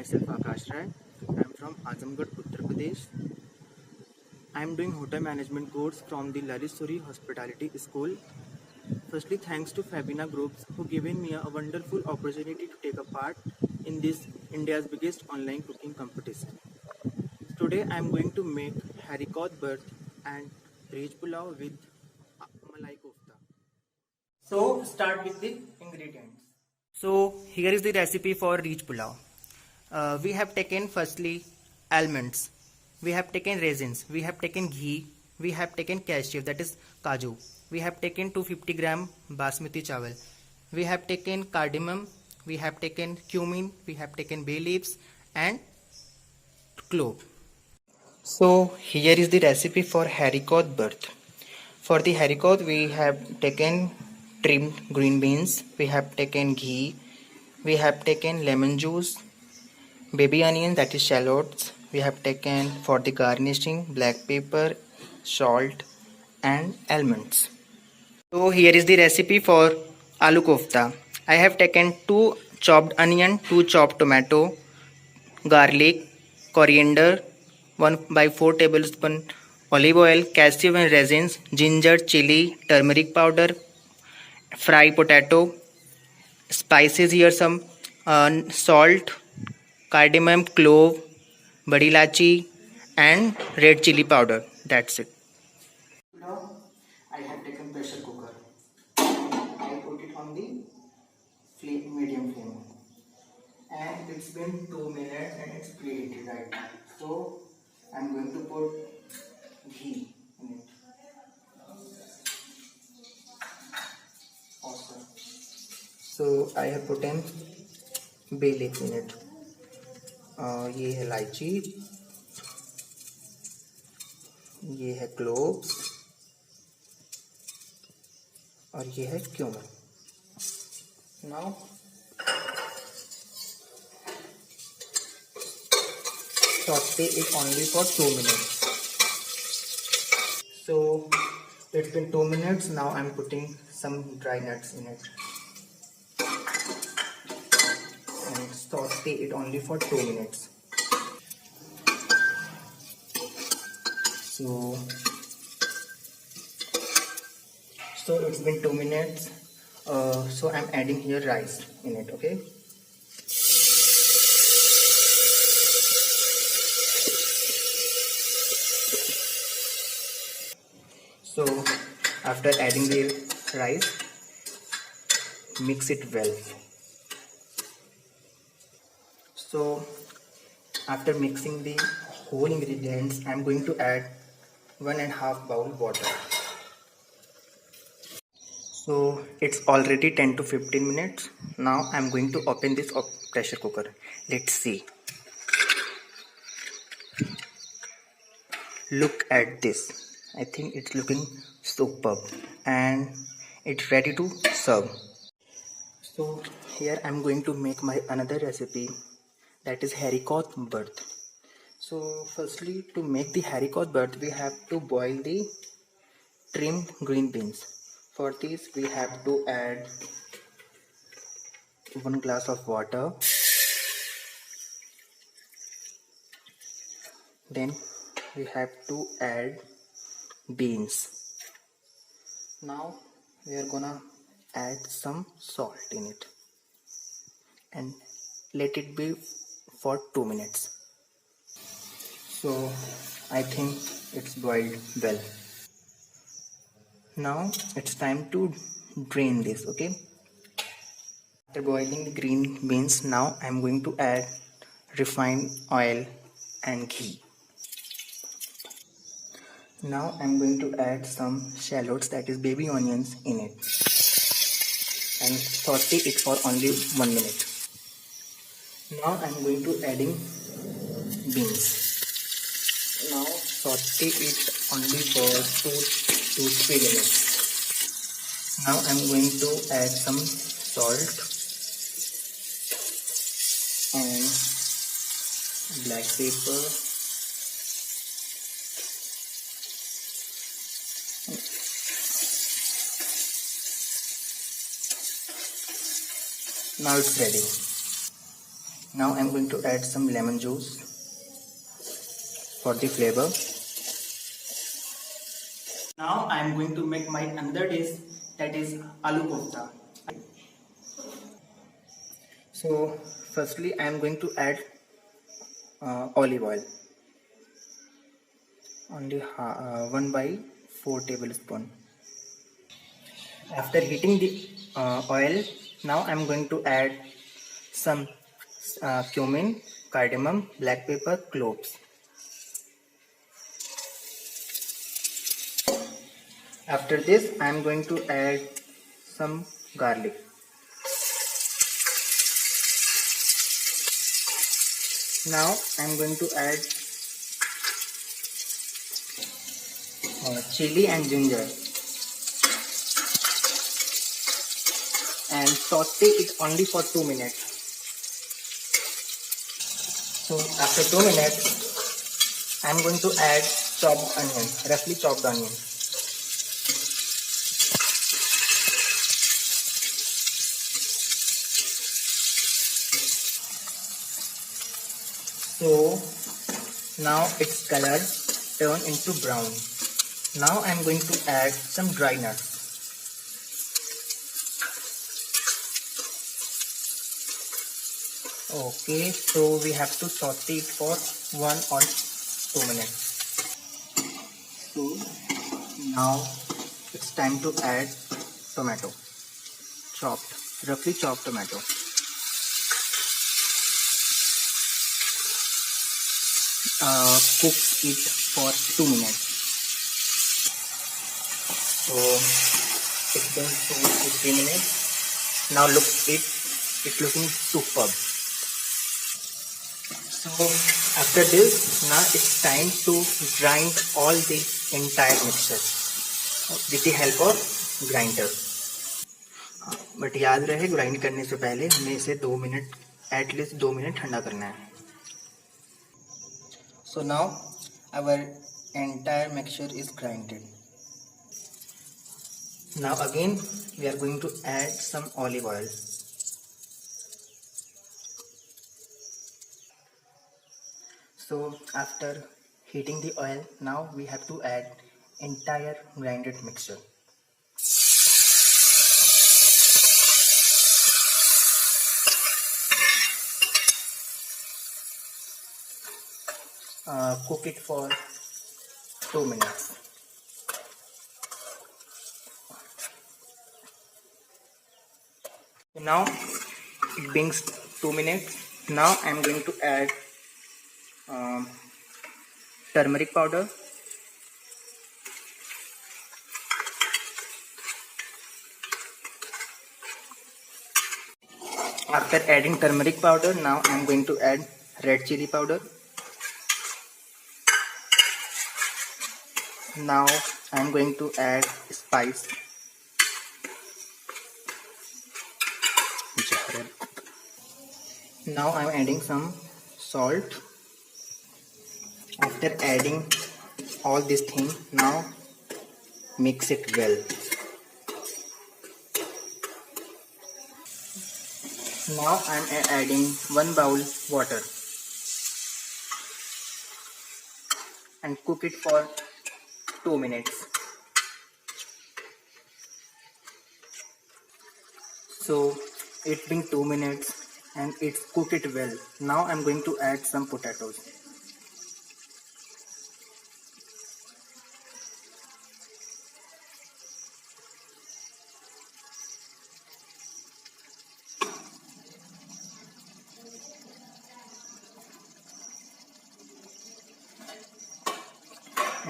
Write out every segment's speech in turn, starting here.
myself Akash Rai. I am from Azamgarh, Uttar Pradesh. I am doing hotel management course from the Lalisuri Hospitality School. Firstly, thanks to Fabina Groups who given me a wonderful opportunity to take a part in this India's biggest online cooking competition. Today I am going to make haricot birth and rich pulao with malai kofta. So start with the ingredients. So here is the recipe for rich pulao. We have taken firstly almonds, we have taken raisins, we have taken ghee, we have taken cashew, that is kaju, we have taken 250 gram basmati chawal, we have taken cardamom, we have taken cumin, we have taken bay leaves and clove. So here is the recipe for haricot birth. For the haricot we have taken trimmed green beans, we have taken ghee, we have taken lemon juice, baby onion, that is shallots. We have taken for the garnishing black pepper, salt and almonds. So here is the recipe for aloo kofta. I have taken 2 chopped onion, 2 chopped tomato, garlic, coriander, 1 by 4 tablespoon olive oil, cashew and raisins, ginger, chili, turmeric powder, fried potato, spices here some salt, cardamom, clove, badi ilachi and red chili powder. That's it. Now I have taken pressure cooker. I put it on the medium flame and it's been 2 minutes and it's preheated right now. So I'm going to put ghee in it. Awesome. So I have put in bay leaf in it. ये है इलायची, ये है cloves और ये है cumin. Now saute it only for 2 minutes. So it's been 2 minutes. Now I'm putting some dry nuts in it and saute it only for 2 minutes. So it's been 2 minutes. So I'm adding here rice in it. Okay. So after adding the rice, mix it well. So after mixing the whole ingredients, I'm going to add 1.5 bowl water. So it's already 10 to 15 minutes. Now I'm going to open this pressure cooker. Let's see. Look at this. I think it's looking superb and it's ready to serve. So here I'm going to make my another recipe, that is haricot birth. So firstly, to make the haricot birth, we have to boil the trimmed green beans. For this we have to add 1 glass of water, then we have to add beans. Now we are gonna add some salt in it and let it be for 2 minutes. So I think it's boiled well. Now it's time to drain this. Okay. After boiling the green beans, now I'm going to add refined oil and ghee. Now I'm going to add some shallots, that is baby onions, in it and saute it for only 1 minute. Now I'm going to adding beans. Now saute it only for 2 to 3 minutes. Now I'm going to add some salt and black pepper Now it's ready. Now I'm going to add some lemon juice for the flavor. Now I'm going to make my another dish, that is aloo kofta. So firstly I'm going to add olive oil, only 1 by 4 tablespoon. After heating the oil, now I'm going to add some cumin, cardamom, black pepper, cloves. After this, I'm going to add some garlic. Now I'm going to add chili and ginger and saute it only for 2 minutes. So after 2 minutes, I'm going to add chopped onion, roughly chopped onion. So now its color turn into brown. Now I'm going to add some dry nuts. Okay, so we have to saute it for 1 or 2 minutes. So now it's time to add tomato, roughly chopped tomato. Cook it for 2 minutes. So it's been 2 to 3 minutes. Now look, it's looking superb. So after this, now it's time to grind all the entire mixture with the help of grinder. But याद रहे grind करने से पहले हमें इसे 2 minute, at least 2 minute ठंडा करना है. So now our entire mixture is grinded. Now again we are going to add some olive oil. So after heating the oil, now we have to add entire grinded mixture. Cook it for 2 minutes. Now it being 2 minutes. Now I'm going to add turmeric powder, after adding turmeric powder, now I'm going to add red chili powder. Now I'm going to add spice, now I'm adding some salt. After adding all these things, now mix it well. Now I'm adding 1 bowl water and cook it for 2 minutes. So it's been 2 minutes and it's cooked it well. Now I'm going to add some potatoes.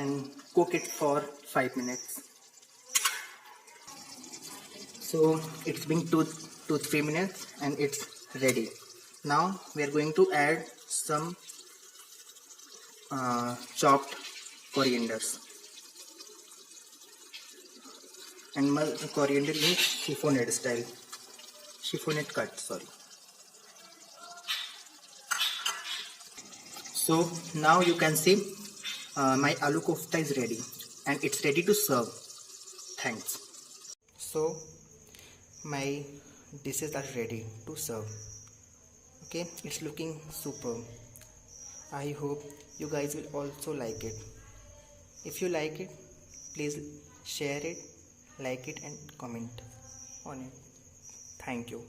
And cook it for 5 minutes. So it's been 2 to 3 minutes and it's ready. Now we are going to add some chopped corianders, and coriander in chiffonade style, chiffonade cut, sorry. So now you can see my aloo kofta is ready and it's ready to serve. Thanks. So my dishes are ready to serve. Okay, it's looking superb. I hope you guys will also like it. If you like it, please share it, like it and comment on it. Thank you.